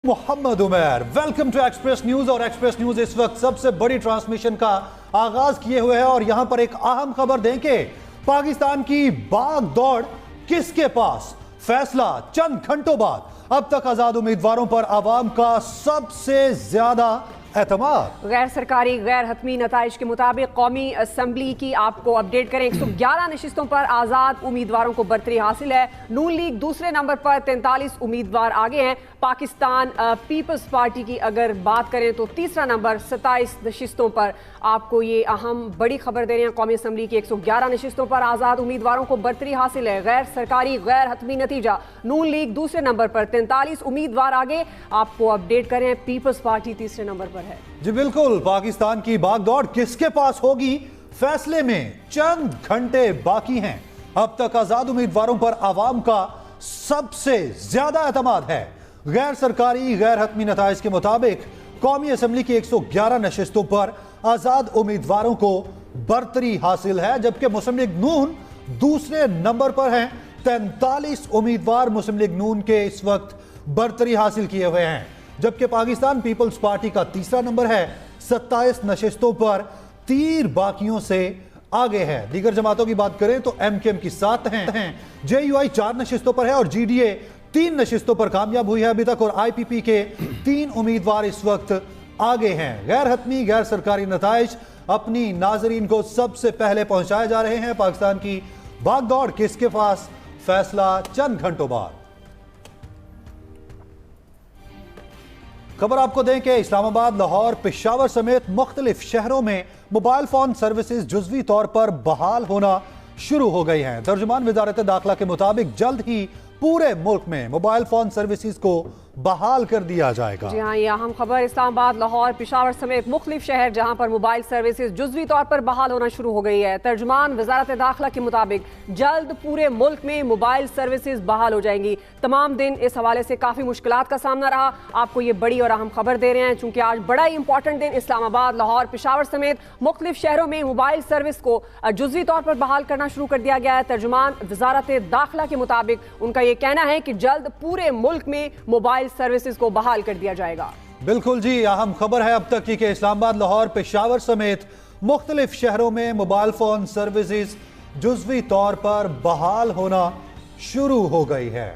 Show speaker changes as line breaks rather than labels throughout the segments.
Mohammad Umar, welcome to Express News. और Express News इस वक्त सबसे बड़ी ट्रांसमिशन का आगाज किए हुए है और यहां पर एक अहम खबर दें कि पाकिस्तान की भाग दौड़ किसके पास, फैसला चंद घंटों बाद। अब तक आजाद उम्मीदवारों पर आवाम का सबसे ज्यादा एतमाद।
गैर सरकारी गैर हतमी नताइज के मुताबिक कौमी असम्बली की आपको अपडेट करें, 111 नशिस्तों पर आज़ाद उम्मीदवारों को बरतरी हासिल है। नून लीग दूसरे नंबर पर 43 उम्मीदवार आगे हैं। पाकिस्तान पीपल्स पार्टी की अगर बात करें तो तीसरा नंबर 27 नशिस्तों पर। आपको ये अहम बड़ी खबर दे रहे हैं, कौमी असम्बली की 111 नशिस्तों पर आज़ाद उम्मीदवारों को बरतरी हासिल है। गैर सरकारी गैर हतमी नतीजा, नून लीग दूसरे नंबर पर 43 उम्मीदवार आगे। आपको अपडेट करें, पीपल्स पार्टी तीसरे नंबर पर है।
जी बिल्कुल, पाकिस्तान की भागदौड़ किसके पास होगी, फैसले में चंद घंटे बाकी हैं। अब तक आजाद उम्मीदवारों पर आवाम का सबसे ज्यादा एतमाद है। गैर सरकारी गैर हतमी नताइज के मुताबिक कौमी असम्बली की 111 नशिस्तों पर आजाद उम्मीदवारों को बरतरी हासिल है, जबकि मुस्लिम लीग नून दूसरे नंबर पर हैं। 43 उम्मीदवार मुस्लिम लीग नून के इस वक्त बरतरी हासिल किए हुए हैं, जबकि पाकिस्तान पीपल्स पार्टी का तीसरा नंबर है, 27 नशिस्तों पर तीर बाकियों से आगे है। दीगर जमातों की बात करें तो एमकेएम की 7 हैं, जेयूआई 4 नशिस्तों पर है और जीडीए 3 नशिस्तों पर कामयाब हुई है अभी तक, और आईपीपी के 3 उम्मीदवार इस वक्त आगे हैं। गैर हतमी गैर सरकारी नताइज अपनी नाजरीन को सबसे पहले पहुंचाए जा रहे हैं। पाकिस्तान की भागदौड़ किसके पास, फैसला चंद घंटों बाद। खबर आपको दें कि इस्लामाबाद, लाहौर, पेशावर समेत मुख्तलिफ शहरों में मोबाइल फोन सर्विसेज जुज़वी तौर पर बहाल होना शुरू हो गई हैं। तर्जुमान वज़ारत दाखिला के मुताबिक जल्द ही पूरे मुल्क में मोबाइल फोन सर्विसेज को बहाल कर दिया जाएगा।
जी हाँ, ये अहम खबर, इस्लामाबाद, लाहौर, पेशावर समेत मुख्तलिफ शहर जहां पर मोबाइल सर्विसेज जुज़वी तौर पर बहाल होना शुरू हो गई है। तर्जुमान वज़ारत दाखिला के मुताबिक जल्द पूरे मुल्क में मोबाइल सर्विसेज बहाल हो जाएंगी। तमाम दिन इस हवाले से काफ़ी मुश्किलात का सामना रहा। आपको ये बड़ी और अहम खबर दे रहे हैं चूँकि आज बड़ा ही इंपॉर्टेंट दिन, इस्लामाबाद, लाहौर, पेशावर समेत मुख्तलिफ शहरों में मोबाइल सर्विस को जुज़वी तौर पर बहाल करना शुरू कर दिया गया है। तर्जुमान वज़ारत दाखिला के मुताबिक उनका ये कहना है कि जल्द पूरे मुल्क में मोबाइल सर्विसेज को बहाल कर दिया जाएगा।
बिल्कुल जी, अहम खबर है अब तक की कि इस्लामाबाद, लाहौर, पेशावर समेत मुख्तलिफ शहरों में मोबाइल फोन सर्विसेज जुज़वी तौर पर बहाल होना शुरू हो गई है।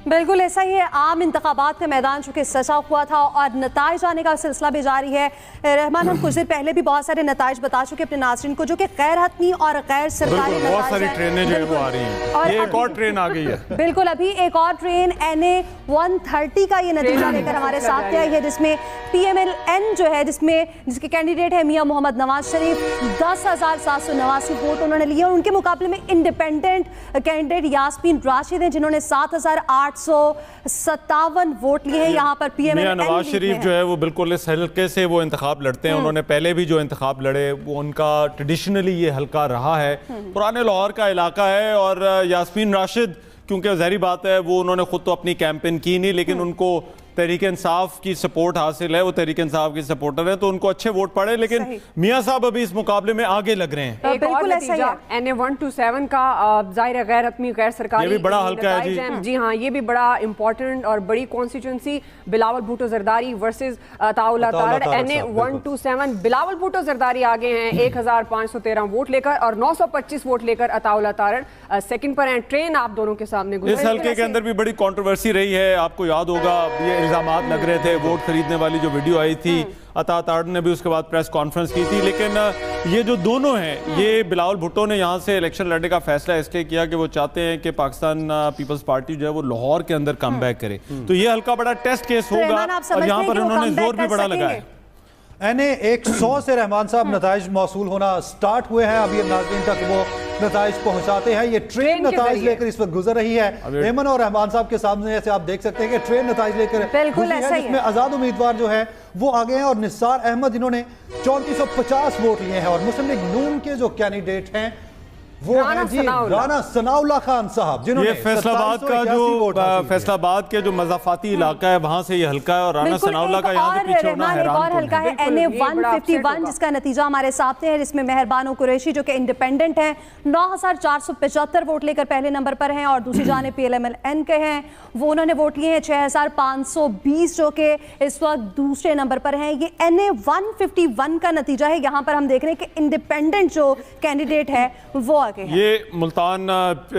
बिल्कुल ऐसा ही है। आम इंतखाबात का मैदान चूँकि सजा हुआ था और नताइज आने का सिलसिला भी जारी है। रहमान, हम कुछ देर पहले भी बहुत सारे नताइज बता चुके अपने नाज़रीन को, जो कि गैर हतमी और गैर सरकारी
बहुत सारी ट्रेनें जो है वो आ रही हैं। और ये एक और ट्रेन आ गई है।
बिल्कुल, अभी एक और ट्रेन NA 130 का ये नतीजा लेकर हमारे साथ आई है, जिसमें PMLN जो है, जिसके कैंडिडेट है मियां मोहम्मद नवाज शरीफ, 10,789 वोट उन्होंने लिए और उनके मुकाबले में इंडिपेंडेंट कैंडिडेट यास्मीन राशिद हैं, जिन्होंने 7,857 वोट लिए हैं। यहाँ पर PMLN
नवाज शरीफ जो है वो बिल्कुल इस हल्के से वो इंतखाब लड़ते हैं। उन्होंने पहले भी जो इंतखाब लड़े वो उनका ट्रेडिशनली ये हल्का रहा है, पुराने लाहौर का इलाका है। और यास्मीन राशिद, क्योंकि ज़ाहिर बात है वो उन्होंने खुद तो अपनी कैंपेन की नहीं, लेकिन उनको तहरीक इंसाफ की सपोर्ट हासिल है, वो तहरीक इंसाफ की सपोर्टर है, तो उनको अच्छे वोट पड़े। लेकिन मियां साहब अभी इस मुकाबले में आगे लग रहे हैं।
बिल्कुल ऐसा ही है। NA 127 का जाहिर है गैर हतमी गैर सरकारी,
ये भी बड़ा हल्का है जी।
जी हाँ, ये भी बड़ा इंपॉर्टेंट और बड़ी constituency. Bilawal Bhutto Zardari versus Ataullah Tarar. NA 127 Bilawal Bhutto Zardari आगे हैं 1,513 वोट लेकर और 925 वोट लेकर अताउल्लाह तारड़ सेकंड पर हैं। ट्रेन आप दोनों के सामने गुजरी।
इस हल्के के अंदर भी बड़ी कंट्रोवर्सी रही है। आपको याद होगा ये इल्जामात लग रहे थे, वोट खरीदने वाली जो वीडियो आई थी, अता तारड़ ने भी उसके बाद प्रेस कॉन्फ्रेंस की थी। लेकिन ये जो दोनों हैं, ये बिलावल भुट्टो ने यहाँ से इलेक्शन लड़ने का फैसला इसलिए किया कि वो चाहते हैं कि पाकिस्तान पीपल्स पार्टी जो है वो लाहौर के अंदर कम बैक करे। तो ये हल्का बड़ा टेस्ट केस होगा और यहाँ पर उन्होंने जोर भी बड़ा लगाया।
NA 100 से रहमान साहब नताइज मौसूल होना स्टार्ट हुए हैं। अभी नाज़रीन तक वो नताइज पहुंचाते हैं। ये ट्रेन नताइज लेकर इस वक्त गुजर रही है। एमन और रहमान साहब के सामने ऐसे आप देख सकते हैं कि ट्रेन नताइज लेकर गुजरी है, जिसमें आजाद उम्मीदवार जो है वो आगे हैं और निसार अहमद, इन्होंने 3450 वोट लिए हैं। और मुस्लिम लीग नून के जो कैंडिडेट हैं वो हैं जी राना सनाउल्लाह खान साहब, जिन्होंने
ये फैसलाबाद का जो फैसलाबाद के जो मज़ाफ़ाती इलाका है वहाँ से ये हल्का है, और राना सनाउल्लाह का यहाँ से पीछे होना हैरान
और हल्का है NA 151, जिसका नतीजा हमारे सामने है, जिसमें मेहरबानो कुरैशी जो कि इंडिपेंडेंट हैं 9475 वोट लेकर पहले नंबर पर हैं, और दूसरी जाने PLMLN के हैं, वो उन्होंने वोट लिए हैं 6520 जो कि इस वक्त दूसरे नंबर पर हैं। ये NA 151 का नतीजा है। यहाँ पर हम देख रहे हैं कि इंडिपेंडेंट जो कैंडिडेट है वो आगे है।
ये मुल्तान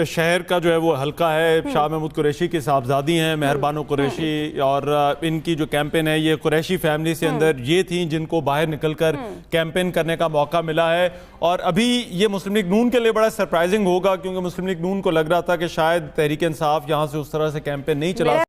शहर का जो है वो हल्का है, शाह महमूद कुरैशी की साहबजादी हैं मेहरबानो कुरैशी, और इनकी जो कैंपेन है ये कुरैशी फैमिली से अंदर ये थी जिनको बाहर निकलकर कैंपेन करने का मौका मिला है। और अभी ये मुस्लिम लीग नून के लिए बड़ा सरप्राइजिंग होगा, क्योंकि मुस्लिम लीग नून को लग रहा था कि शायद तहरीक इंसाफ यहाँ से उस तरह से कैंपेन नहीं चला